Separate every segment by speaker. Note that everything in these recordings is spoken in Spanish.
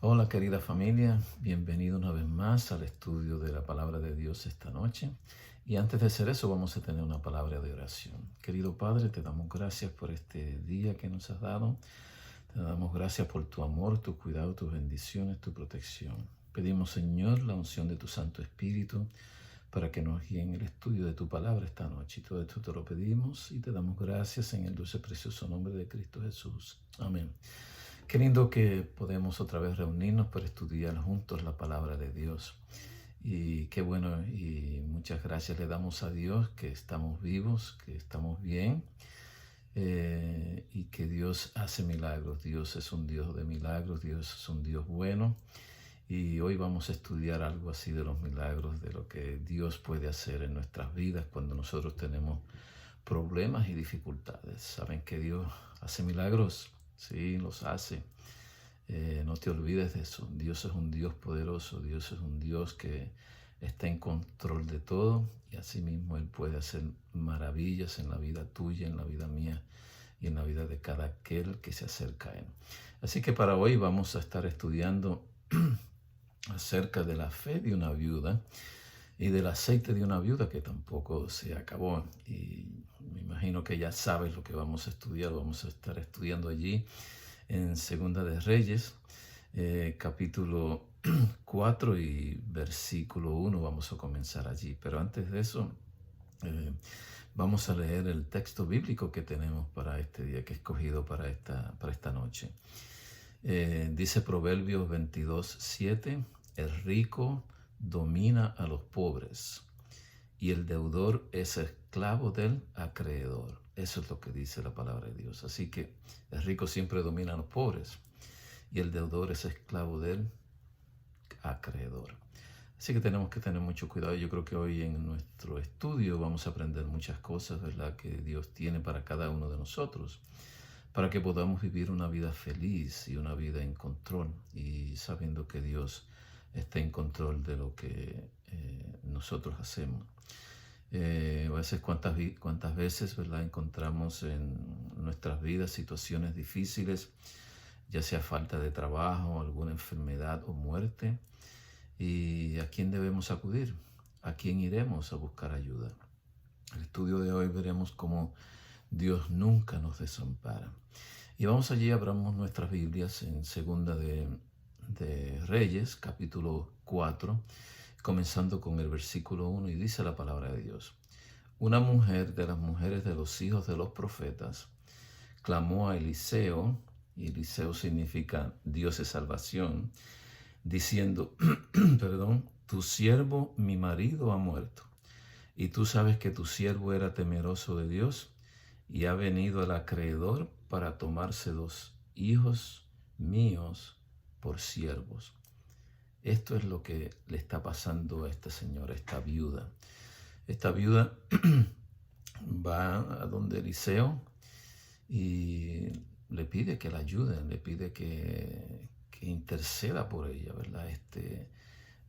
Speaker 1: Hola querida familia, bienvenido una vez más al estudio de la palabra de Dios esta noche. Y antes de hacer eso vamos a tener una palabra de oración. Querido Padre, te damos gracias por este día que nos has dado. Te damos gracias por tu amor, tu cuidado, tus bendiciones, tu protección. Pedimos, Señor, la unción de tu Santo Espíritu para que nos guíe en el estudio de tu palabra esta noche. Y todo esto te lo pedimos y te damos gracias en el dulce precioso nombre de Cristo Jesús. Amén. Qué lindo que podemos otra vez reunirnos para estudiar juntos la palabra de Dios. Y qué bueno y muchas gracias le damos a Dios que estamos vivos, que estamos bien y que Dios hace milagros. Dios es un Dios de milagros, Dios es un Dios bueno. Y hoy vamos a estudiar algo así de los milagros, de lo que Dios puede hacer en nuestras vidas cuando nosotros tenemos problemas y dificultades. ¿Saben que Dios hace milagros? Sí, los hace. No te olvides de eso. Dios es un Dios poderoso. Dios es un Dios que está en control de todo y asimismo Él puede hacer maravillas en la vida tuya, en la vida mía y en la vida de cada aquel que se acerca a Él. Así que para hoy vamos a estar estudiando acerca de la fe de una viuda y del aceite de una viuda que tampoco se acabó. Y me imagino que ya sabes lo que vamos a estudiar. Vamos a estar estudiando allí en Segunda de Reyes, capítulo 4 y versículo 1. Vamos a comenzar allí. Pero antes de eso, vamos a leer el texto bíblico que tenemos para este día, que he escogido para esta noche. Dice Proverbios 22:7, el rico domina a los pobres y el deudor es esclavo del acreedor. Eso es lo que dice la palabra de Dios. Así que el rico siempre domina a los pobres y el deudor es esclavo del acreedor. Así que tenemos que tener mucho cuidado. Yo creo que hoy en nuestro estudio vamos a aprender muchas cosas, ¿verdad?, que Dios tiene para cada uno de nosotros, para que podamos vivir una vida feliz y una vida en control y sabiendo que Dios está en control de lo que nosotros hacemos. A veces, cuántas veces, ¿verdad?, encontramos en nuestras vidas situaciones difíciles, ya sea falta de trabajo, alguna enfermedad o muerte. ¿Y a quién debemos acudir? ¿A quién iremos a buscar ayuda? En el estudio de hoy veremos cómo Dios nunca nos desampara. Y vamos allí, abramos nuestras Biblias en Segunda de Reyes, capítulo 4, comenzando con el versículo 1, y dice la palabra de Dios. Una mujer de las mujeres de los hijos de los profetas clamó a Eliseo, y Eliseo significa Dios de salvación, diciendo, perdón, tu siervo, mi marido, ha muerto, y tú sabes que tu siervo era temeroso de Dios, y ha venido el acreedor para tomarse 2 hijos míos por siervos. Esto es lo que le está pasando a esta señora, esta viuda. Esta viuda va a donde Eliseo y le pide que la ayude, le pide que interceda por ella, ¿verdad?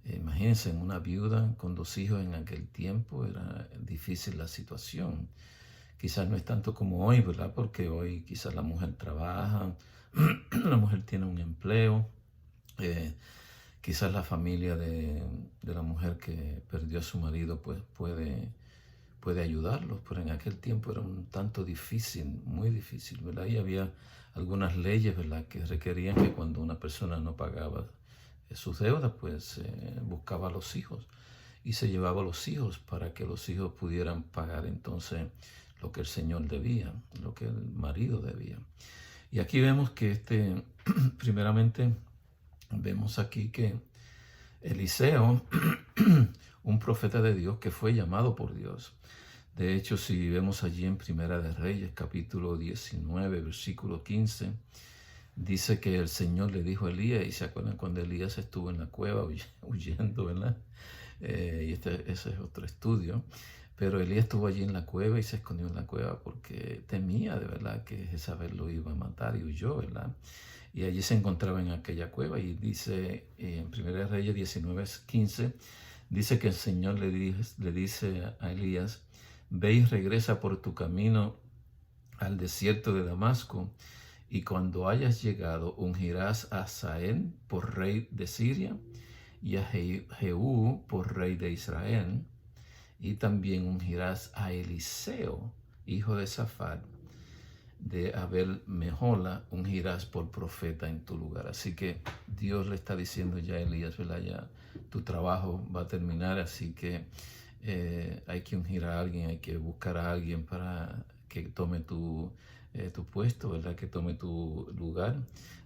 Speaker 1: Imagínense, una viuda con 2 hijos en aquel tiempo, era difícil la situación. Quizás no es tanto como hoy, ¿verdad? Porque hoy quizás la mujer trabaja, la mujer tiene un empleo, quizás la familia de la mujer que perdió a su marido pues puede ayudarlos, pero en aquel tiempo era un tanto difícil, muy difícil, ¿verdad? Y había algunas leyes, ¿verdad?, que requerían que cuando una persona no pagaba sus deudas, pues buscaba a los hijos y se llevaba a los hijos para que los hijos pudieran pagar entonces lo que el Señor debía, lo que el marido debía. Y aquí vemos que primeramente vemos aquí que Eliseo, un profeta de Dios que fue llamado por Dios. De hecho, si vemos allí en Primera de Reyes, capítulo 19, versículo 15, dice que el Señor le dijo a Elías, y se acuerdan cuando Elías estuvo en la cueva huyendo, ¿verdad? Y ese es otro estudio. Pero Elías estuvo allí en la cueva y se escondió en la cueva porque temía de verdad que Jezabel lo iba a matar y huyó, ¿verdad? Y allí se encontraba en aquella cueva y dice en 1 Reyes 19:15, dice que el Señor le dice a Elías, ve y regresa por tu camino al desierto de Damasco y cuando hayas llegado, ungirás a Hazael por rey de Siria y a Jehú por rey de Israel, y también ungirás a Eliseo, hijo de Safat, de Abel Mejola, ungirás por profeta en tu lugar. Así que Dios le está diciendo ya a Elías, ¿verdad? Ya tu trabajo va a terminar, así que hay que ungir a alguien, hay que buscar a alguien para que tome tu puesto, ¿verdad? Que tome tu lugar.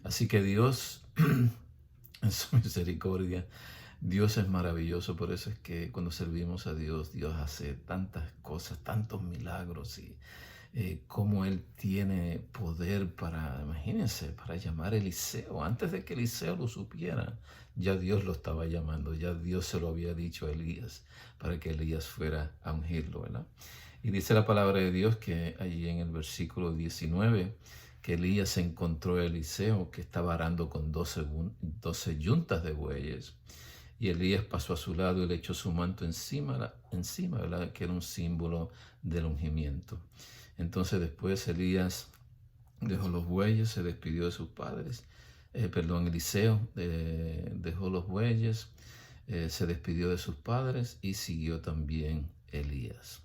Speaker 1: Así que Dios, en su misericordia, Dios es maravilloso, por eso es que cuando servimos a Dios, Dios hace tantas cosas, tantos milagros y cómo Él tiene poder para, imagínense, para llamar a Eliseo. Antes de que Eliseo lo supiera, ya Dios lo estaba llamando, ya Dios se lo había dicho a Elías para que Elías fuera a ungirlo, ¿verdad? Y dice la palabra de Dios que allí en el versículo 19, que Elías encontró a Eliseo que estaba arando con 12 yuntas de bueyes. Y Elías pasó a su lado y le echó su manto encima, ¿verdad? Que era un símbolo del ungimiento. Entonces después Elías dejó los bueyes, se despidió de sus padres. Eliseo dejó los bueyes, se despidió de sus padres y siguió también Elías.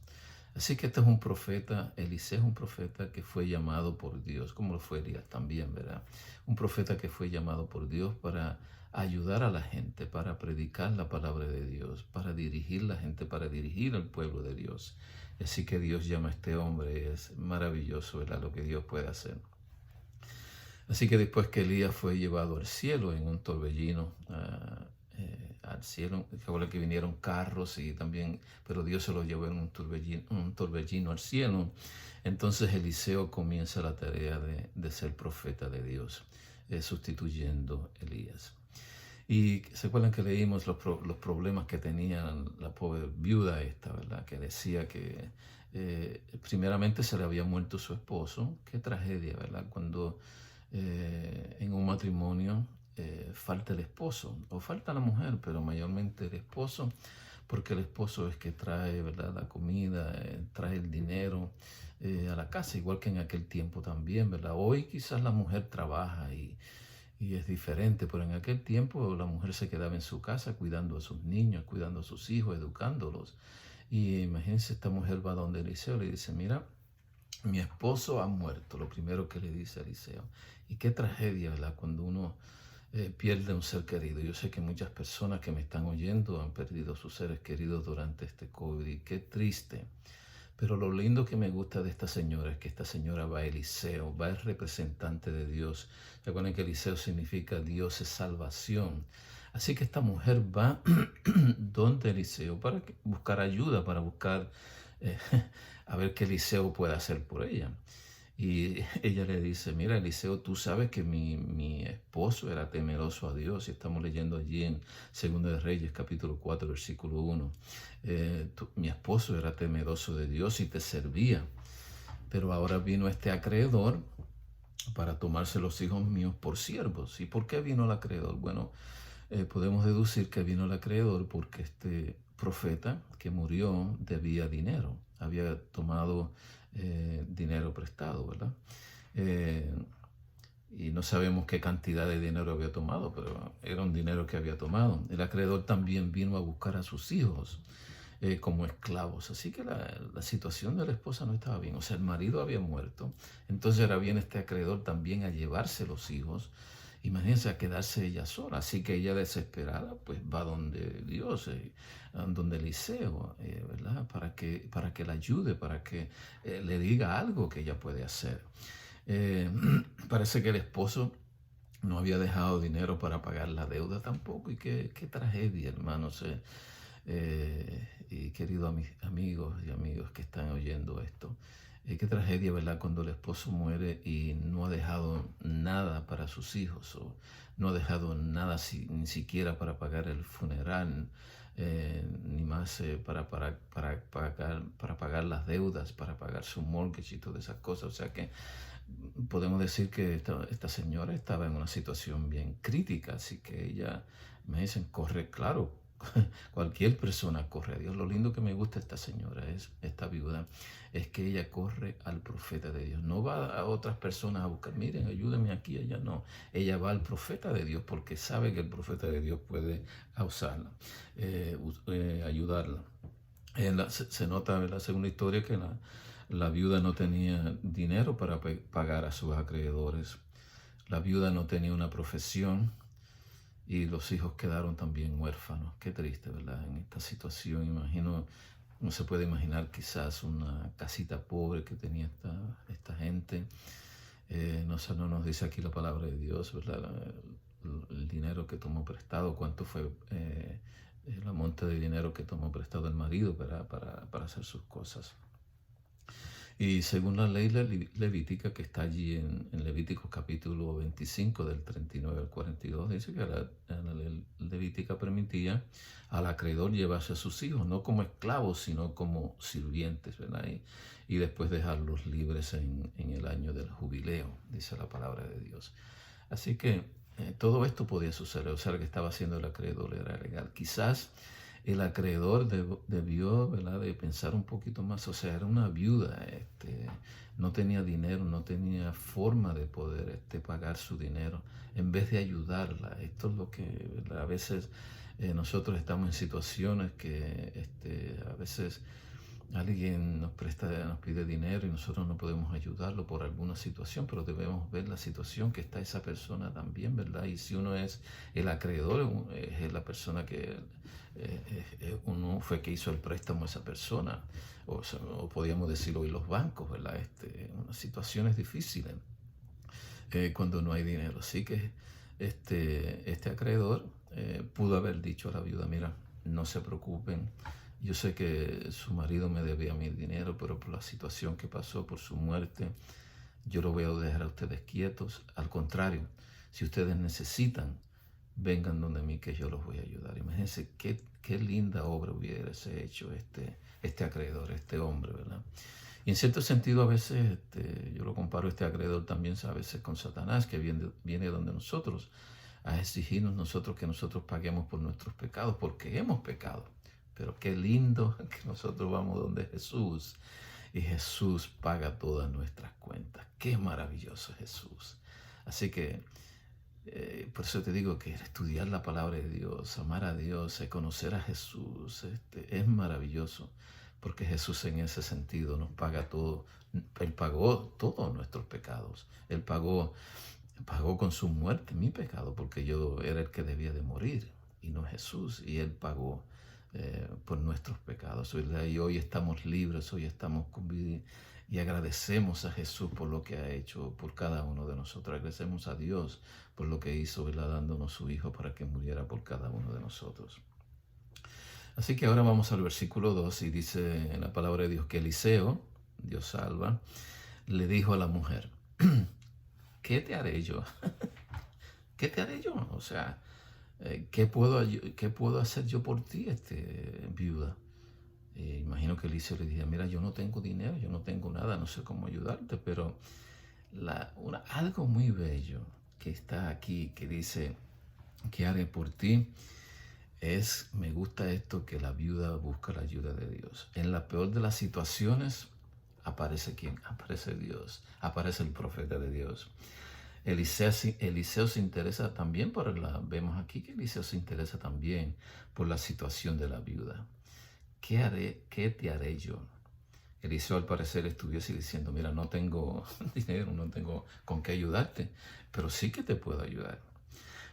Speaker 1: Así que este es un profeta, Eliseo es un profeta que fue llamado por Dios, como lo fue Elías también, ¿verdad? Un profeta que fue llamado por Dios para ayudar a la gente, para predicar la palabra de Dios, para dirigir la gente, para dirigir al pueblo de Dios. Así que Dios llama a este hombre, es maravilloso, ¿verdad? Lo que Dios puede hacer. Así que después que Elías fue llevado al cielo en un torbellino, al cielo, recuerda que vinieron carros y también, pero Dios se lo llevó en un torbellino al cielo. Entonces Eliseo comienza la tarea de ser profeta de Dios, sustituyendo a Elías. Y se acuerdan que leímos los problemas que tenía la pobre viuda esta, ¿verdad? Que decía que primeramente se le había muerto su esposo. Qué tragedia, ¿verdad? Cuando en un matrimonio falta el esposo o falta la mujer, pero mayormente el esposo, porque el esposo es que trae, ¿verdad? La comida, trae el dinero a la casa, igual que en aquel tiempo también, ¿verdad? Hoy quizás la mujer trabaja y es diferente, pero en aquel tiempo la mujer se quedaba en su casa cuidando a sus niños, cuidando a sus hijos, educándolos. Y imagínense, esta mujer va donde Eliseo le dice, mira, mi esposo ha muerto, lo primero que le dice a Eliseo. Y qué tragedia, ¿verdad? Cuando uno pierde un ser querido. Yo sé que muchas personas que me están oyendo han perdido sus seres queridos durante este COVID y qué triste. Pero lo lindo que me gusta de esta señora es que esta señora va a Eliseo, va el representante de Dios. Recuerden que Eliseo significa Dios es salvación. Así que esta mujer va donde Eliseo para buscar ayuda, para buscar eh, a ver qué Eliseo puede hacer por ella. Y ella le dice, mira Eliseo, tú sabes que mi esposo era temeroso a Dios. Y estamos leyendo allí en 2 de Reyes, capítulo 4, versículo 1. Mi esposo era temeroso de Dios y te servía. Pero ahora vino este acreedor para tomarse los hijos míos por siervos. ¿Y por qué vino el acreedor? Bueno, podemos deducir que vino el acreedor porque este profeta que murió debía dinero. Había tomado dinero prestado, ¿verdad? Y no sabemos qué cantidad de dinero había tomado, pero era un dinero que había tomado. El acreedor también vino a buscar a sus hijos como esclavos. Así que la situación de la esposa no estaba bien. O sea, el marido había muerto. Entonces era bien este acreedor también a llevarse los hijos. Imagínense a quedarse ella sola. Así que ella desesperada pues va donde Dios, donde Eliseo, ¿verdad? Para que la ayude, para que le diga algo que ella puede hacer. Parece que el esposo no había dejado dinero para pagar la deuda tampoco. Y qué tragedia, hermanos. Y queridos amigos y amigos que están oyendo esto. Qué tragedia, ¿verdad? Cuando el esposo muere y no ha dejado nada para sus hijos o no ha dejado nada ni siquiera para pagar el funeral, ni más para pagar las deudas, para pagar su mortgage y todas esas cosas. O sea que podemos decir que esta señora estaba en una situación bien crítica, así que ella, me dicen, corre, claro, Cualquier persona corre a Dios. Lo lindo que me gusta esta señora, esta viuda, es que ella corre al profeta de Dios. No va a otras personas a buscar, miren, ayúdenme aquí, allá, no. Ella va al profeta de Dios porque sabe que el profeta de Dios puede usarla, ayudarla. Se nota en la segunda historia que la viuda no tenía dinero para pagar a sus acreedores. La viuda no tenía una profesión y los hijos quedaron también huérfanos. Qué triste, ¿verdad? En esta situación, imagino, no se puede imaginar quizás una casita pobre que tenía esta gente. No nos dice aquí la palabra de Dios, ¿verdad? El dinero que tomó prestado, cuánto fue la monta de dinero que tomó prestado el marido para hacer sus cosas. Y según la ley levítica que está allí en Levíticos capítulo 25 del 39 al 42, dice que la ley levítica permitía al acreedor llevarse a sus hijos, no como esclavos, sino como sirvientes, ¿verdad? Y después dejarlos libres en el año del jubileo, dice la palabra de Dios. Así que todo esto podía suceder, o sea, que estaba haciendo el acreedor era legal. Quizás el acreedor debió, ¿verdad?, de pensar un poquito más, o sea, era una viuda, no tenía dinero, no tenía forma de poder pagar su dinero, en vez de ayudarla. Esto es lo que, ¿verdad?, a veces nosotros estamos en situaciones que a veces alguien nos pide dinero y nosotros no podemos ayudarlo por alguna situación, pero debemos ver la situación que está esa persona también, ¿verdad? Y si uno es el acreedor, es la persona que uno fue que hizo el préstamo a esa persona, o podríamos decirlo hoy los bancos, ¿verdad? Unas situaciones difíciles cuando no hay dinero. Así que este acreedor pudo haber dicho a la viuda, mira, no se preocupen, yo sé que su marido me debía mi dinero, pero por la situación que pasó, por su muerte, yo lo voy a dejar a ustedes quietos. Al contrario, si ustedes necesitan, vengan donde mí que yo los voy a ayudar. Imagínense qué linda obra hubiese hecho este acreedor, este hombre, ¿verdad? Y en cierto sentido a veces yo lo comparo este acreedor también a veces con Satanás, que viene donde nosotros a exigirnos nosotros que nosotros paguemos por nuestros pecados, porque hemos pecado. Pero qué lindo que nosotros vamos donde Jesús y Jesús paga todas nuestras cuentas. Qué maravilloso es Jesús. Así que por eso te digo que estudiar la palabra de Dios, amar a Dios, conocer a Jesús, es maravilloso, porque Jesús en ese sentido nos paga todo. Él pagó todos nuestros pecados. Él pagó con su muerte mi pecado, porque yo era el que debía de morir y no Jesús, y Él pagó por nuestros pecados, ¿verdad? Y hoy estamos libres, hoy estamos con vida y agradecemos a Jesús por lo que ha hecho por cada uno de nosotros. Agradecemos a Dios por lo que hizo, ¿verdad?, dándonos su Hijo para que muriera por cada uno de nosotros. Así que ahora vamos al versículo 2 y dice en la palabra de Dios que Eliseo, Dios salva, le dijo a la mujer, ¿qué te haré yo? ¿Qué te haré yo? O sea, ¿qué puedo hacer yo por ti, viuda? Imagino que Eliseo le dijo, mira, yo no tengo dinero, yo no tengo nada, no sé cómo ayudarte, pero algo muy bello que está aquí, que dice, ¿qué haré por ti? Me gusta esto, que la viuda busca la ayuda de Dios. En la peor de las situaciones, aparece ¿quién? Aparece Dios, aparece el profeta de Dios. Eliseo se interesa también vemos aquí que Eliseo se interesa también por la situación de la viuda. ¿Qué te haré yo? Eliseo al parecer estuviese diciendo, mira, no tengo dinero, no tengo con qué ayudarte, pero sí que te puedo ayudar.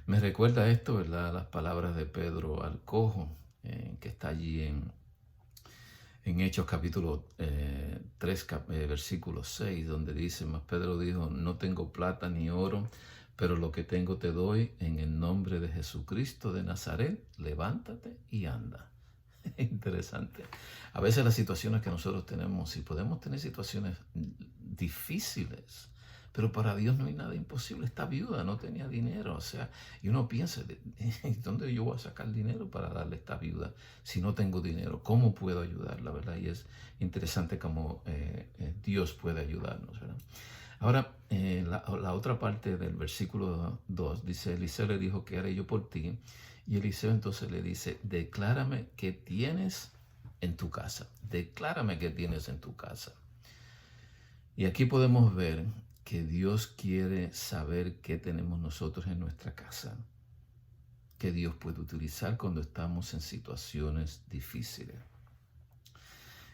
Speaker 1: Me recuerda esto, ¿verdad?, las palabras de Pedro al cojo, que está allí en Hechos capítulo 3, versículo 6, donde dice, mas Pedro dijo, no tengo plata ni oro, pero lo que tengo te doy en el nombre de Jesucristo de Nazaret, levántate y anda. Interesante. A veces las situaciones que nosotros tenemos, si podemos tener situaciones difíciles, pero para Dios no hay nada imposible. Esta viuda no tenía dinero, o sea, y uno piensa, ¿dónde yo voy a sacar dinero para darle a esta viuda si no tengo dinero? ¿Cómo puedo ayudarla, verdad? Y es interesante cómo Dios puede ayudarnos, ¿verdad? Ahora, la otra parte del versículo 2 dice, Eliseo le dijo, ¿qué haré yo por ti? Y Eliseo entonces le dice, declárame qué tienes en tu casa. Declárame qué tienes en tu casa. Y aquí podemos ver que Dios quiere saber qué tenemos nosotros en nuestra casa, que Dios puede utilizar cuando estamos en situaciones difíciles.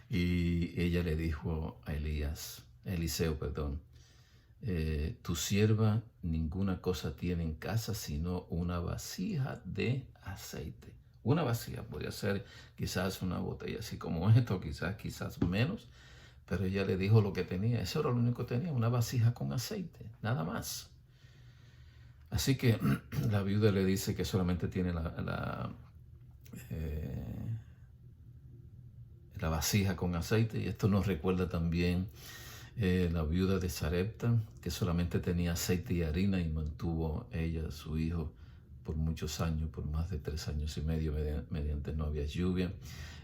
Speaker 1: Y ella le dijo a Eliseo, tu sierva ninguna cosa tiene en casa sino una vasija de aceite. Una vasija, podría ser quizás una botella así como esto, quizás menos, pero ella le dijo lo que tenía. Eso era lo único que tenía, una vasija con aceite, nada más. Así que la viuda le dice que solamente tiene la vasija con aceite, y esto nos recuerda también la viuda de Sarepta, que solamente tenía aceite y harina y mantuvo ella, su hijo, por muchos años, por más de 3 años y medio, mediante no había lluvia.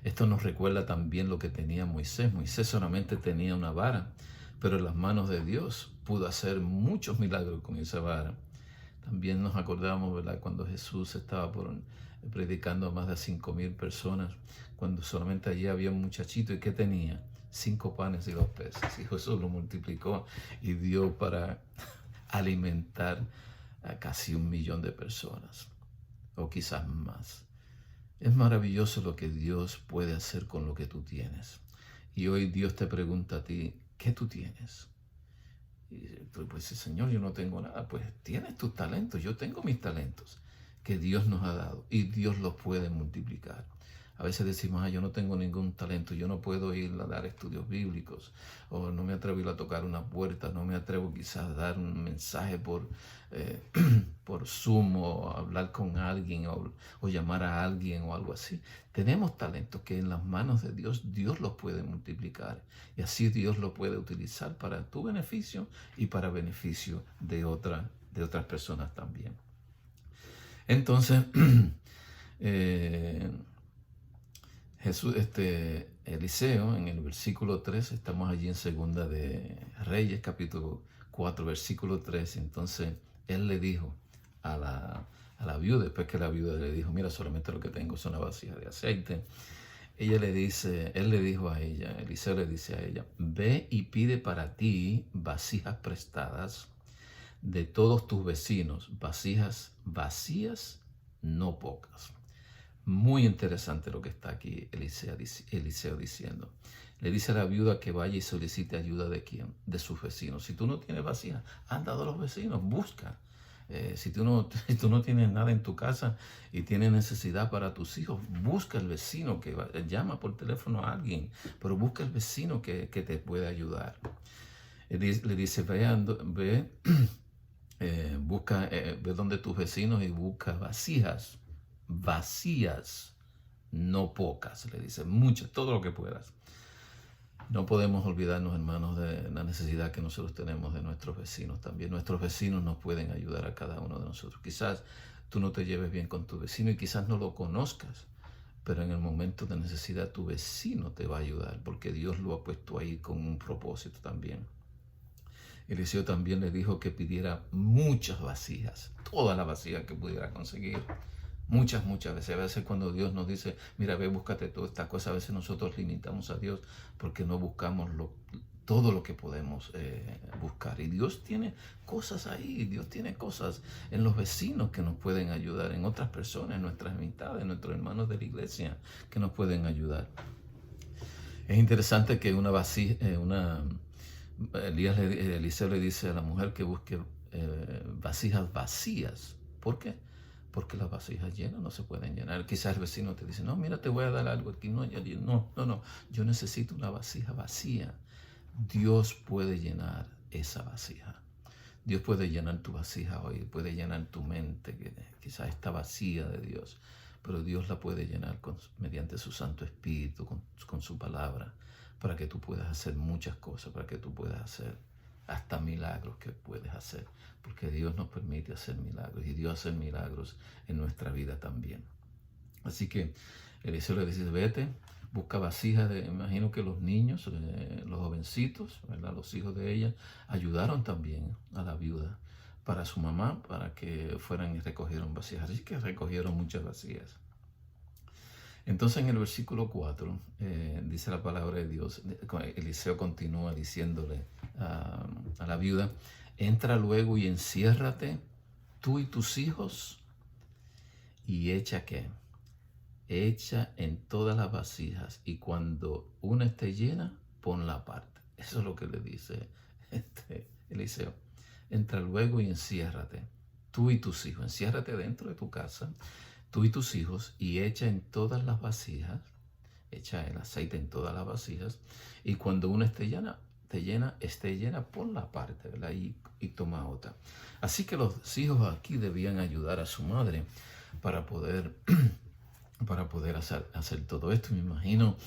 Speaker 1: Esto nos recuerda también lo que tenía Moisés. Moisés solamente tenía una vara, pero en las manos de Dios pudo hacer muchos milagros con esa vara. También nos acordamos, ¿verdad?, cuando Jesús estaba predicando a más de 5,000 personas, cuando solamente allí había un muchachito, ¿y qué tenía? 5 panes y 2 peces. Y Jesús lo multiplicó y dio para alimentar a casi 1,000,000 de personas, o quizás más. Es maravilloso lo que Dios puede hacer con lo que tú tienes. Y hoy Dios te pregunta a ti, ¿qué tú tienes? Y pues, Señor, yo no tengo nada. Pues tienes tus talentos, yo tengo mis talentos que Dios nos ha dado y Dios los puede multiplicar. A veces decimos, yo no tengo ningún talento, yo no puedo ir a dar estudios bíblicos, o no me atrevo a ir a tocar una puerta, no me atrevo quizás a dar un mensaje por Zoom, o hablar con alguien, o llamar a alguien o algo así. Tenemos talentos que en las manos de Dios, Dios los puede multiplicar, y así Dios lo puede utilizar para tu beneficio y para beneficio de otras personas también. Entonces, Eliseo, en el versículo 3, estamos allí en Segunda de Reyes, capítulo 4, versículo 3. Entonces, él le dijo a la viuda, después que la viuda le dijo, mira, solamente lo que tengo es una vasija de aceite. Él le dijo a ella, Eliseo le dice a ella, ve y pide para ti vasijas prestadas de todos tus vecinos, vasijas vacías, no pocas. Muy interesante lo que está aquí Eliseo diciendo. Le dice a la viuda que vaya y solicite ayuda ¿de quién? De sus vecinos. Si tú no tienes vasija, anda a los vecinos, busca. Si tú no tienes nada en tu casa y tienes necesidad para tus hijos, busca el vecino llama por teléfono a alguien, pero busca el vecino que te puede ayudar. Le dice, ve, ve donde tus vecinos y busca vasijas vacías, no pocas, le dice, muchas, todo lo que puedas. No podemos olvidarnos, hermanos, de la necesidad que nosotros tenemos de nuestros vecinos también. Nuestros vecinos nos pueden ayudar a cada uno de nosotros. Quizás tú no te lleves bien con tu vecino y quizás no lo conozcas, pero en el momento de necesidad tu vecino te va a ayudar, porque Dios lo ha puesto ahí con un propósito también. Eliseo también le dijo que pidiera muchas vasijas, todas las vasijas que pudiera conseguir. Muchas veces. A veces cuando Dios nos dice, mira, ve, búscate toda esta cosa, a veces nosotros limitamos a Dios porque no buscamos todo lo que podemos buscar. Y Dios tiene cosas ahí, Dios tiene cosas en los vecinos que nos pueden ayudar, en otras personas, en nuestras amistades, en nuestros hermanos de la iglesia que nos pueden ayudar. Es interesante que Eliseo le dice a la mujer que busque vasijas vacías. ¿Por qué? Porque las vasijas llenas no se pueden llenar. Quizás el vecino te dice, no, mira, te voy a dar algo aquí. No, yo necesito una vasija vacía. Dios puede llenar esa vasija. Dios puede llenar tu vasija hoy, puede llenar tu mente, que quizás está vacía de Dios, pero Dios la puede llenar mediante su Santo Espíritu, con su palabra, para que tú puedas hacer muchas cosas, para que tú puedas hacer hasta milagros que puedes hacer, porque Dios nos permite hacer milagros y Dios hace milagros en nuestra vida también. Así que Eliseo le dice, vete, busca vasijas. Imagino que los niños, los jovencitos, ¿verdad?, los hijos de ella, ayudaron también a la viuda para su mamá, para que fueran y recogieran vasijas. Así que recogieron muchas vasijas. Entonces en el versículo 4 dice la palabra de Dios, Eliseo continúa diciéndole a la viuda, entra luego y enciérrate tú y tus hijos y echa ¿qué? Echa en todas las vasijas y cuando una esté llena, ponla aparte. Eso es lo que le dice Eliseo. Entra luego y enciérrate tú y tus hijos. Enciérrate dentro de tu casa, tú y tus hijos, y echa en todas las vasijas, echa el aceite en todas las vasijas, y cuando una esté llena, ponla aparte, ¿verdad? Y toma otra. Así que los hijos aquí debían ayudar a su madre para poder hacer todo esto. Me imagino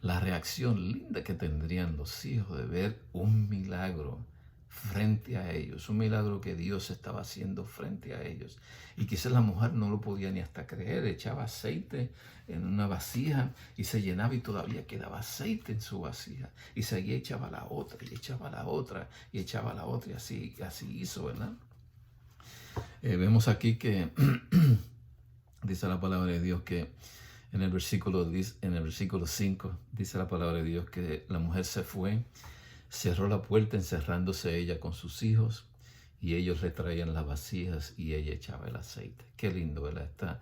Speaker 1: la reacción linda que tendrían los hijos de ver un milagro frente a ellos, un milagro que Dios estaba haciendo frente a ellos. Y quizás la mujer no lo podía ni hasta creer, echaba aceite en una vasija y se llenaba y todavía quedaba aceite en su vasija. Y seguía, echaba la otra, y echaba la otra, y echaba la otra, y así hizo, ¿verdad? Vemos aquí que dice la palabra de Dios que en el versículo 5 dice la palabra de Dios que la mujer se fue, cerró la puerta encerrándose ella con sus hijos y ellos le traían las vasijas y ella echaba el aceite. Qué lindo, ¿verdad?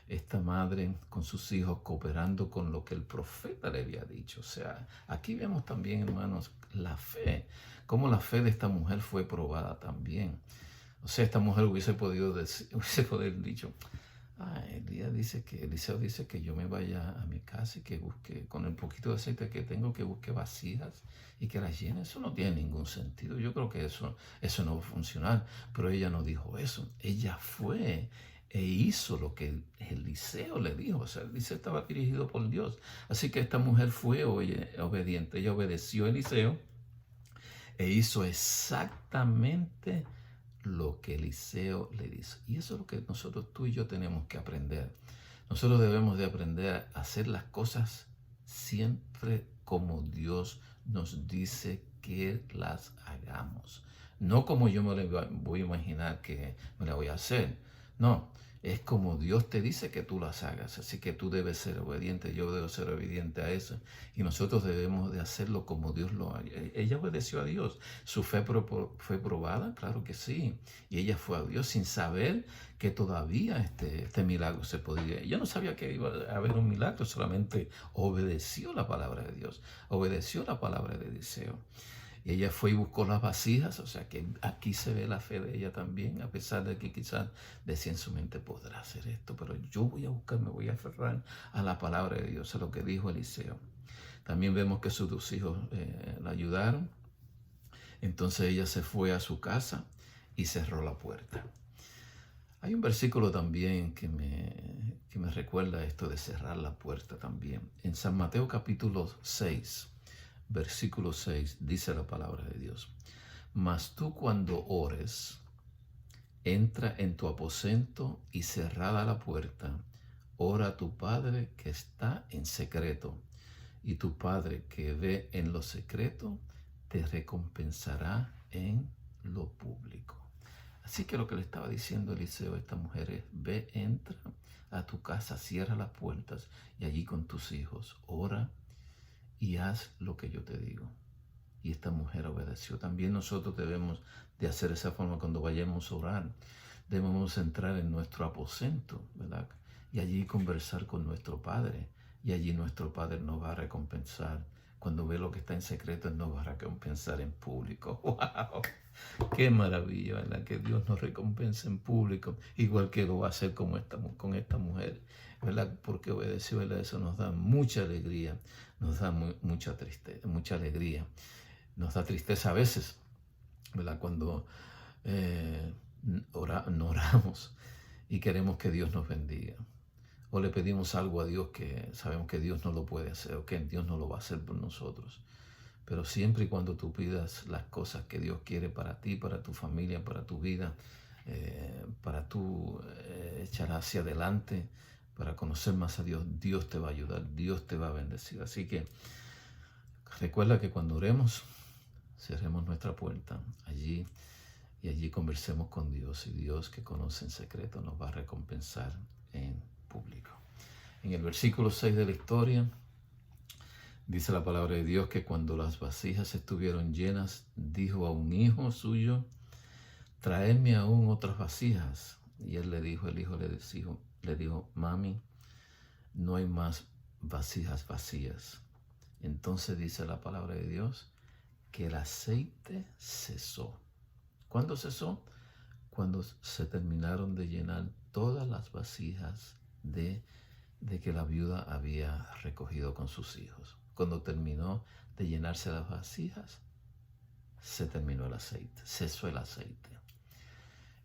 Speaker 1: Esta madre con sus hijos cooperando con lo que el profeta le había dicho. O sea, aquí vemos también, hermanos, la fe, cómo la fe de esta mujer fue probada también. O sea, esta mujer hubiese podido dicho, Eliseo dice que yo me vaya a mi casa y que busque, con el poquito de aceite que tengo, que busque vasijas y que las llene. Eso no tiene ningún sentido. Yo creo que eso no va a funcionar. Pero ella no dijo eso. Ella fue e hizo lo que Eliseo le dijo. O sea, Eliseo estaba dirigido por Dios. Así que esta mujer fue obediente. Ella obedeció a Eliseo e hizo exactamente lo que Eliseo le dice. Y eso es lo que tú y yo tenemos que aprender. Nosotros debemos de aprender a hacer las cosas siempre como Dios nos dice que las hagamos. No como yo me voy a imaginar que me la voy a hacer. No, es como Dios te dice que tú las hagas. Así que tú debes ser obediente, yo debo ser obediente a eso. Y nosotros debemos de hacerlo como Dios lo haga. Ella obedeció a Dios. ¿Su fe fue probada? Claro que sí. Y ella fue a Dios sin saber que todavía este milagro se podía. Ella no sabía que iba a haber un milagro, solamente obedeció la palabra de Dios. Obedeció la palabra de Eliseo. Y ella fue y buscó las vasijas, o sea que aquí se ve la fe de ella también, a pesar de que quizás decía en su mente, podrá hacer esto, pero yo voy a buscar, me voy a aferrar a la palabra de Dios, a lo que dijo Eliseo. También vemos que sus dos hijos la ayudaron. Entonces ella se fue a su casa y cerró la puerta. Hay un versículo también que me recuerda esto de cerrar la puerta también. En San Mateo capítulo 6. Versículo 6, dice la palabra de Dios. Mas tú cuando ores, entra en tu aposento y cerrada la puerta, ora a tu Padre que está en secreto, y tu Padre que ve en lo secreto, te recompensará en lo público. Así que lo que le estaba diciendo Eliseo a esta mujer es, ve, entra a tu casa, cierra las puertas y allí con tus hijos, ora y haz lo que yo te digo. Y esta mujer obedeció. También nosotros debemos de hacer esa forma cuando vayamos a orar. Debemos entrar en nuestro aposento, ¿verdad? Y allí conversar con nuestro Padre. Y allí nuestro Padre nos va a recompensar. Cuando ve lo que está en secreto, nos va a recompensar en público. ¡Wow! ¡Qué maravilla!, ¿verdad? Que Dios nos recompense en público, igual que lo va a hacer con esta mujer, ¿verdad? Porque obedeció, ¿verdad? Eso nos da mucha alegría, nos da mucha tristeza, mucha alegría. Nos da tristeza a veces, ¿verdad? Cuando no oramos y queremos que Dios nos bendiga. O le pedimos algo a Dios que sabemos que Dios no lo puede hacer o que Dios no lo va a hacer por nosotros. Pero siempre y cuando tú pidas las cosas que Dios quiere para ti, para tu familia, para tu vida, para tú echar hacia adelante, para conocer más a Dios, Dios te va a ayudar, Dios te va a bendecir. Así que recuerda que cuando oremos, cerremos nuestra puerta allí y allí conversemos con Dios, y Dios, que conoce en secreto, nos va a recompensar en público. En el versículo 6 de la historia dice la palabra de Dios que cuando las vasijas estuvieron llenas, dijo a un hijo suyo: traedme aún otras vasijas. Y él le dijo, el hijo le dijo: mami, no hay más vasijas vacías. Entonces dice la palabra de Dios que el aceite cesó. ¿Cuándo cesó? Cuando se terminaron de llenar todas las vasijas de que la viuda había recogido con sus hijos. Cuando terminó de llenarse las vasijas, se terminó el aceite, cesó el aceite.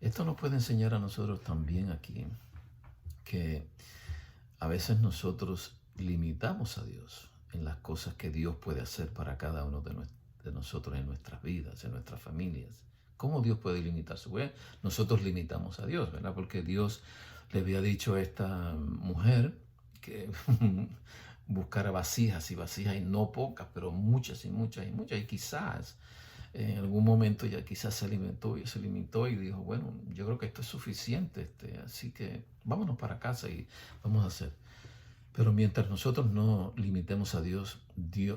Speaker 1: Esto nos puede enseñar a nosotros también aquí que a veces nosotros limitamos a Dios en las cosas que Dios puede hacer para cada uno de nosotros en nuestras vidas, en nuestras familias. ¿Cómo Dios puede limitarse? Bueno, nosotros limitamos a Dios, ¿verdad? Porque Dios le había dicho a esta mujer que buscara vasijas y vasijas, y no pocas, pero muchas y muchas y muchas. Y quizás en algún momento ya quizás se limitó y dijo: bueno, yo creo que esto es suficiente, así que vámonos para casa y vamos a hacer. Pero mientras nosotros no limitemos a Dios,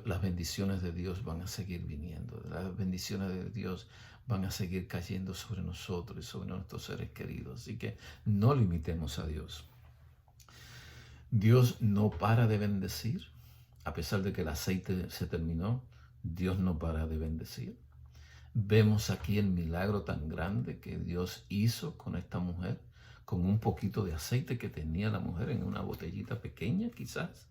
Speaker 1: las bendiciones de Dios van a seguir viniendo. Las bendiciones de Dios van a seguir cayendo sobre nosotros y sobre nuestros seres queridos. Así que no limitemos a Dios. Dios no para de bendecir. A pesar de que el aceite se terminó, Dios no para de bendecir. Vemos aquí el milagro tan grande que Dios hizo con esta mujer, con un poquito de aceite que tenía la mujer en una botellita pequeña quizás.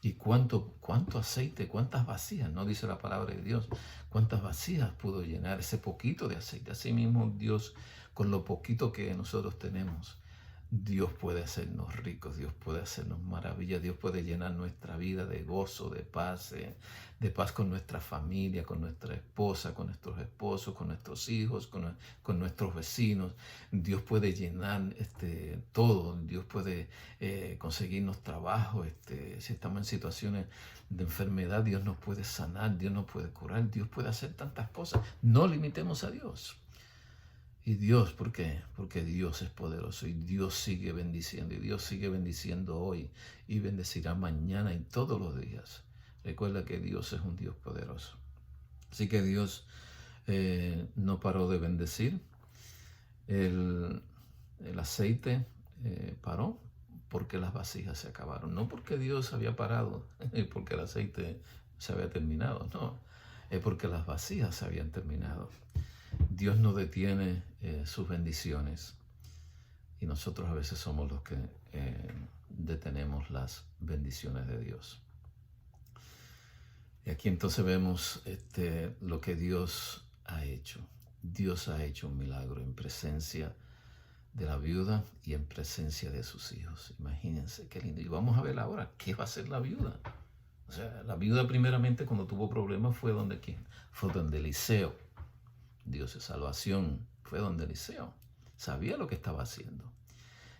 Speaker 1: Y cuánto aceite, cuántas vasijas, no dice la palabra de Dios, cuántas vasijas pudo llenar ese poquito de aceite. Así mismo Dios, con lo poquito que nosotros tenemos, Dios puede hacernos ricos, Dios puede hacernos maravillas, Dios puede llenar nuestra vida de gozo, de paz con nuestra familia, con nuestra esposa, con nuestros esposos, con nuestros hijos, con nuestros vecinos. Dios puede llenar todo, Dios puede conseguirnos trabajo, si estamos en situaciones de enfermedad, Dios nos puede sanar, Dios nos puede curar, Dios puede hacer tantas cosas. No limitemos a Dios. Y Dios, ¿por qué? Porque Dios es poderoso y Dios sigue bendiciendo, y Dios sigue bendiciendo hoy y bendecirá mañana y todos los días. Recuerda que Dios es un Dios poderoso. Así que Dios no paró de bendecir. El aceite paró porque las vasijas se acabaron. No porque Dios había parado, porque el aceite se había terminado, no. Es porque las vasijas se habían terminado. Dios no detiene sus bendiciones, y nosotros a veces somos los que detenemos las bendiciones de Dios. Y aquí entonces vemos lo que Dios ha hecho. Dios ha hecho un milagro en presencia de la viuda y en presencia de sus hijos. Imagínense qué lindo. Y vamos a ver ahora qué va a hacer la viuda. O sea, la viuda primeramente, cuando tuvo problemas, fue donde ¿quién? Fue donde Eliseo. Dios de salvación, fue donde Eliseo. Sabía lo que estaba haciendo.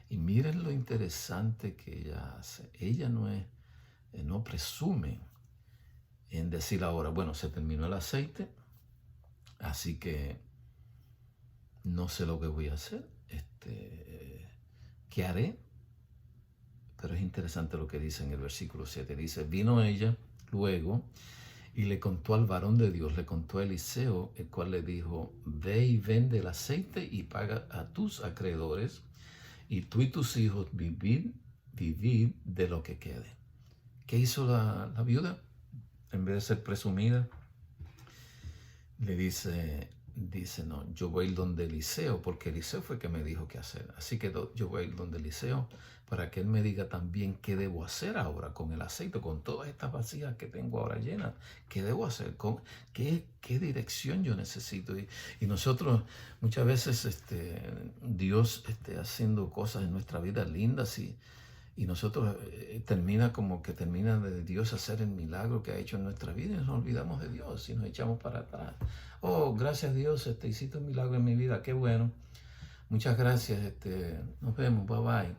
Speaker 1: Y miren lo interesante que ella hace. Ella no presume en decir ahora: bueno, se terminó el aceite, así que no sé lo que voy a hacer, ¿qué haré? Pero es interesante lo que dice en el versículo 7. Dice: vino ella luego y le contó al varón de Dios, le contó a Eliseo, el cual le dijo: ve y vende el aceite y paga a tus acreedores, y tú y tus hijos vivid de lo que quede. ¿Qué hizo la viuda? En vez de ser presumida, le dice, no, yo voy a ir donde Eliseo, porque Eliseo fue el que me dijo qué hacer. Así que yo voy a ir donde Eliseo para que él me diga también qué debo hacer ahora con el aceite, con todas estas vasijas que tengo ahora llenas. ¿Qué debo hacer? ¿Qué dirección yo necesito? Y nosotros muchas veces Dios haciendo cosas en nuestra vida lindas, y nosotros termina de Dios hacer el milagro que ha hecho en nuestra vida, y nos olvidamos de Dios y nos echamos para atrás. Oh, gracias Dios, hiciste un milagro en mi vida, qué bueno. Muchas gracias, nos vemos, bye bye.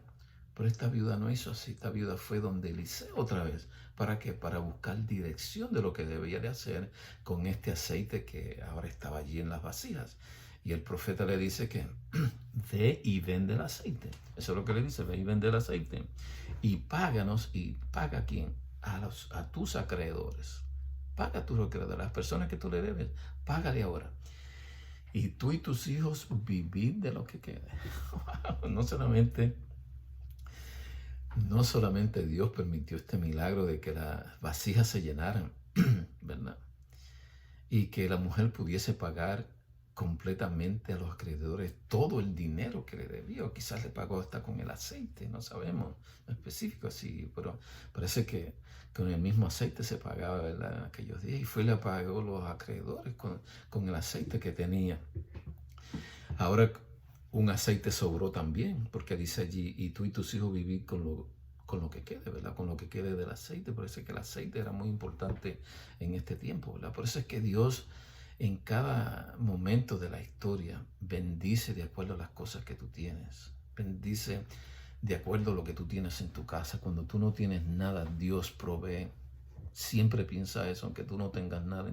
Speaker 1: Pero esta viuda no hizo así. Esta viuda fue donde Eliseo otra vez. ¿Para qué? Para buscar dirección de lo que debía de hacer con este aceite que ahora estaba allí en las vasijas. Y el profeta le dice que ve y vende el aceite. Eso es lo que le dice, ve y vende el aceite. Y páganos, y paga a quién, a tus acreedores. Paga a tus acreedores, a las personas que tú le debes, págale ahora. Y tú y tus hijos vivid de lo que quede. No solamente Dios permitió este milagro de que las vasijas se llenaran, ¿verdad? Y que la mujer pudiese pagar completamente a los acreedores todo el dinero que le debía, o quizás le pagó hasta con el aceite, no sabemos, no específico así, pero parece que con el mismo aceite se pagaba, ¿verdad?, en aquellos días, y fue y le pagó a los acreedores con el aceite que tenía. Ahora un aceite sobró también, porque dice allí, y tú y tus hijos vivís con lo que quede, ¿verdad? Con lo que quede del aceite. Por eso es que el aceite era muy importante en este tiempo, ¿verdad? Por eso es que Dios en cada momento de la historia bendice de acuerdo a las cosas que tú tienes. Bendice de acuerdo a lo que tú tienes en tu casa. Cuando tú no tienes nada, Dios provee. Siempre piensa eso, aunque tú no tengas nada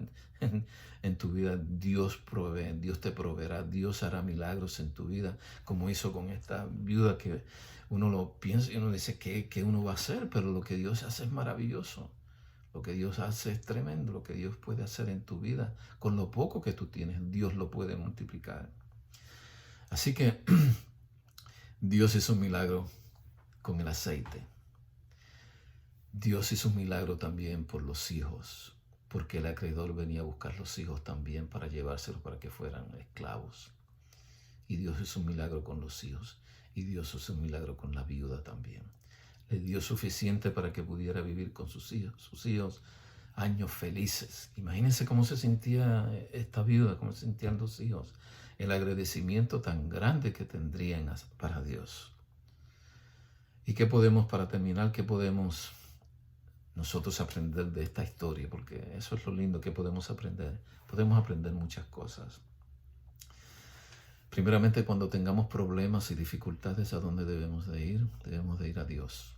Speaker 1: en tu vida, Dios provee, Dios te proveerá, Dios hará milagros en tu vida, como hizo con esta viuda que uno lo piensa y uno dice, ¿qué uno va a hacer? Pero lo que Dios hace es maravilloso, lo que Dios hace es tremendo, lo que Dios puede hacer en tu vida, con lo poco que tú tienes, Dios lo puede multiplicar. Así que Dios hizo un milagro con el aceite. Dios hizo un milagro también por los hijos, porque el acreedor venía a buscar los hijos también para llevárselos para que fueran esclavos. Y Dios hizo un milagro con los hijos, y Dios hizo un milagro con la viuda también. Le dio suficiente para que pudiera vivir con sus hijos años felices. Imagínense cómo se sentía esta viuda, cómo se sentían los hijos, el agradecimiento tan grande que tendrían para Dios. ¿Y qué podemos, para terminar, qué podemos nosotros aprender de esta historia? Porque eso es lo lindo que podemos aprender. Podemos aprender muchas cosas. Primeramente, cuando tengamos problemas y dificultades, ¿a dónde debemos de ir? Debemos de ir a Dios.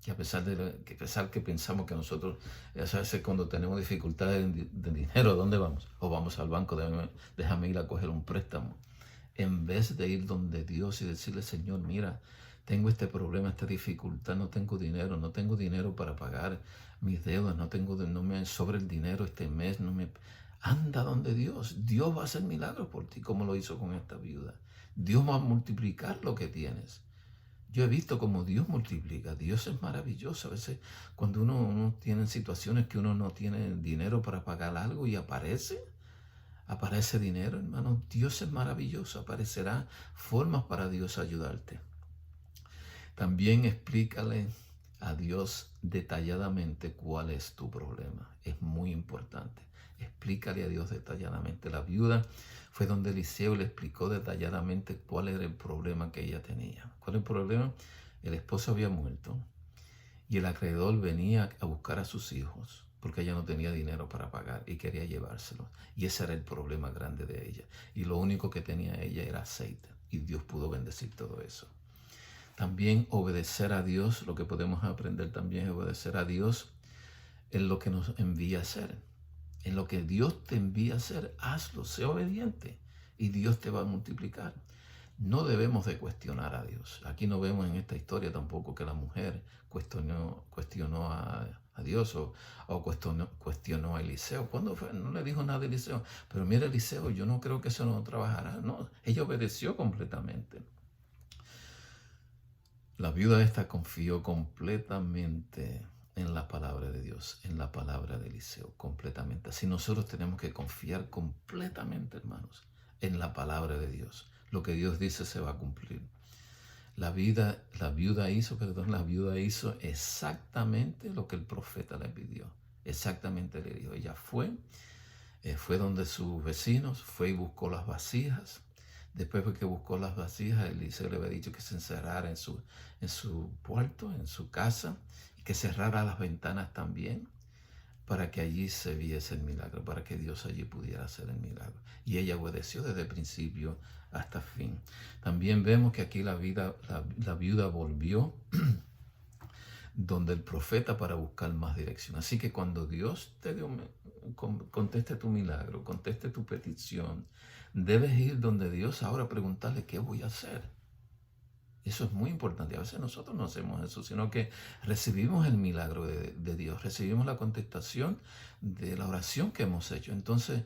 Speaker 1: Y a pesar que pensamos que nosotros, a veces cuando tenemos dificultades de dinero, ¿a dónde vamos? O vamos al banco, déjame ir a coger un préstamo. En vez de ir donde Dios y decirle, Señor, mira, tengo este problema, esta dificultad, no tengo dinero para pagar mis deudas, no me sobra el dinero este mes, Anda donde Dios. Dios va a hacer milagros por ti, como lo hizo con esta viuda. Dios va a multiplicar lo que tienes. Yo he visto cómo Dios multiplica. Dios es maravilloso. A veces cuando uno tiene situaciones que uno no tiene dinero para pagar algo y aparece dinero, hermano. Dios es maravilloso. Aparecerá formas para Dios ayudarte. También explícale a Dios detalladamente cuál es tu problema. Es muy importante. Explícale a Dios detalladamente. La viuda fue donde Eliseo le explicó detalladamente cuál era el problema que ella tenía. ¿Cuál es el problema? El esposo había muerto y el acreedor venía a buscar a sus hijos porque ella no tenía dinero para pagar y quería llevárselos. Y ese era el problema grande de ella. Y lo único que tenía ella era aceite. Y Dios pudo bendecir todo eso. También obedecer a Dios, lo que podemos aprender también es obedecer a Dios en lo que nos envía a hacer. En lo que Dios te envía a hacer, hazlo, sé obediente y Dios te va a multiplicar. No debemos de cuestionar a Dios. Aquí no vemos en esta historia tampoco que la mujer cuestionó a Dios o cuestionó a Eliseo. ¿Cuándo fue? No le dijo nada a Eliseo. Pero mira, Eliseo, yo no creo que eso no trabajará. No, ella obedeció completamente. La viuda esta confió completamente en la palabra de Dios, en la palabra de Eliseo, completamente. Así nosotros tenemos que confiar completamente, hermanos, en la palabra de Dios. Lo que Dios dice se va a cumplir. La viuda hizo exactamente lo que el profeta le pidió. Exactamente le dijo. Ella fue donde sus vecinos, fue y buscó las vasijas. Después que buscó las vasijas, Eliseo le había dicho que se encerrara en su cuarto, en su casa, y que cerrara las ventanas también, para que allí se viese el milagro, para que Dios allí pudiera hacer el milagro. Y ella obedeció desde el principio hasta el fin. También vemos que aquí la viuda volvió donde el profeta para buscar más dirección. Así que cuando Dios conteste tu milagro, conteste tu petición, debes ir donde Dios ahora a preguntarle qué voy a hacer. Eso es muy importante. A veces nosotros no hacemos eso, sino que recibimos el milagro de Dios, recibimos la contestación de la oración que hemos hecho. Entonces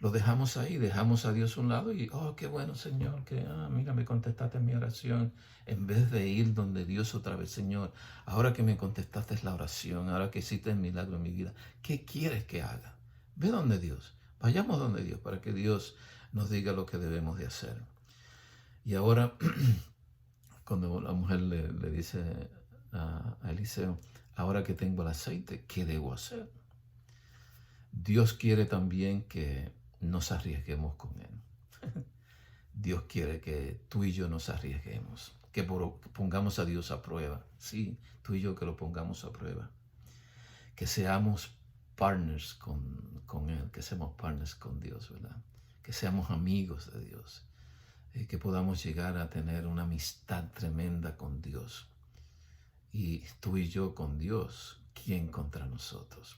Speaker 1: lo dejamos ahí, dejamos a Dios a un lado y, oh, qué bueno, Señor, que, mira, me contestaste mi oración. En vez de ir donde Dios otra vez, Señor, ahora que me contestaste la oración, ahora que hiciste el milagro en mi vida, ¿qué quieres que haga? Ve donde Dios, vayamos donde Dios para que Dios nos diga lo que debemos de hacer. Y ahora, cuando la mujer le dice a Eliseo, ahora que tengo el aceite, ¿qué debo hacer? Dios quiere también que nos arriesguemos con Él. Dios quiere que tú y yo nos arriesguemos, que pongamos a Dios a prueba. Sí, tú y yo que lo pongamos a prueba. Que seamos partners con Él, que seamos partners con Dios, ¿verdad? Que seamos amigos de Dios. Que podamos llegar a tener una amistad tremenda con Dios. Y tú y yo con Dios, ¿quién contra nosotros?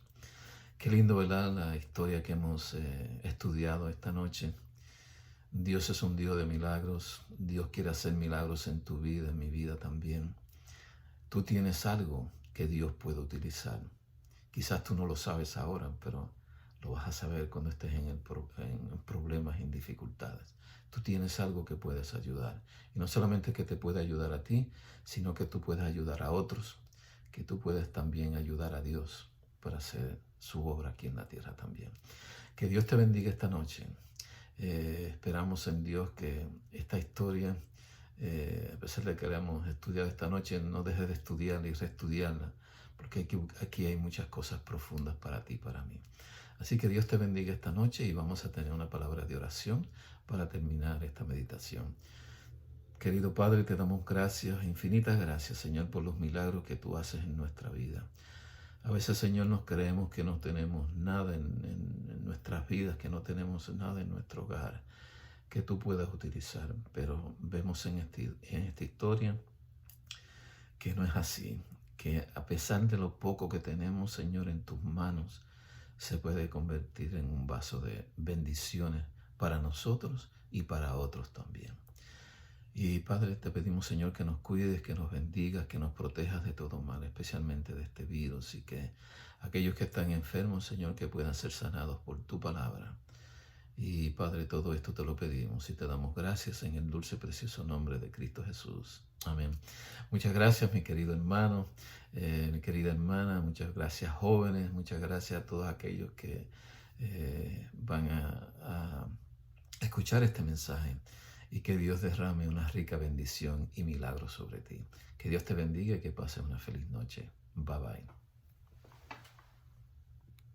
Speaker 1: Qué lindo, ¿verdad? La historia que hemos estudiado esta noche. Dios es un Dios de milagros. Dios quiere hacer milagros en tu vida, en mi vida también. Tú tienes algo que Dios puede utilizar. Quizás tú no lo sabes ahora, pero lo vas a saber cuando estés en problemas, en dificultades. Tú tienes algo que puedes ayudar. Y no solamente que te puede ayudar a ti, sino que tú puedes ayudar a otros, que tú puedes también ayudar a Dios para hacer su obra aquí en la tierra también. Que Dios te bendiga esta noche. Esperamos en Dios que esta historia, a pesar de que la hemos estudiado esta noche, no dejes de estudiarla y reestudiarla, porque aquí hay muchas cosas profundas para ti y para mí. Así que Dios te bendiga esta noche y vamos a tener una palabra de oración para terminar esta meditación. Querido Padre, te damos gracias, infinitas gracias, Señor, por los milagros que tú haces en nuestra vida. A veces, Señor, nos creemos que no tenemos nada en nuestras vidas, que no tenemos nada en nuestro hogar que tú puedas utilizar, pero vemos en esta historia que no es así, que a pesar de lo poco que tenemos, Señor, en tus manos, se puede convertir en un vaso de bendiciones para nosotros y para otros también. Y Padre, te pedimos, Señor, que nos cuides, que nos bendigas, que nos protejas de todo mal, especialmente de este virus, y que aquellos que están enfermos, Señor, que puedan ser sanados por tu palabra. Y Padre, todo esto te lo pedimos y te damos gracias en el dulce, precioso nombre de Cristo Jesús. Amén. Muchas gracias, mi querido hermano, mi querida hermana, muchas gracias, jóvenes, muchas gracias a todos aquellos que van a escuchar este mensaje. Y que Dios derrame una rica bendición y milagro sobre ti. Que Dios te bendiga y que pases una feliz noche. Bye bye.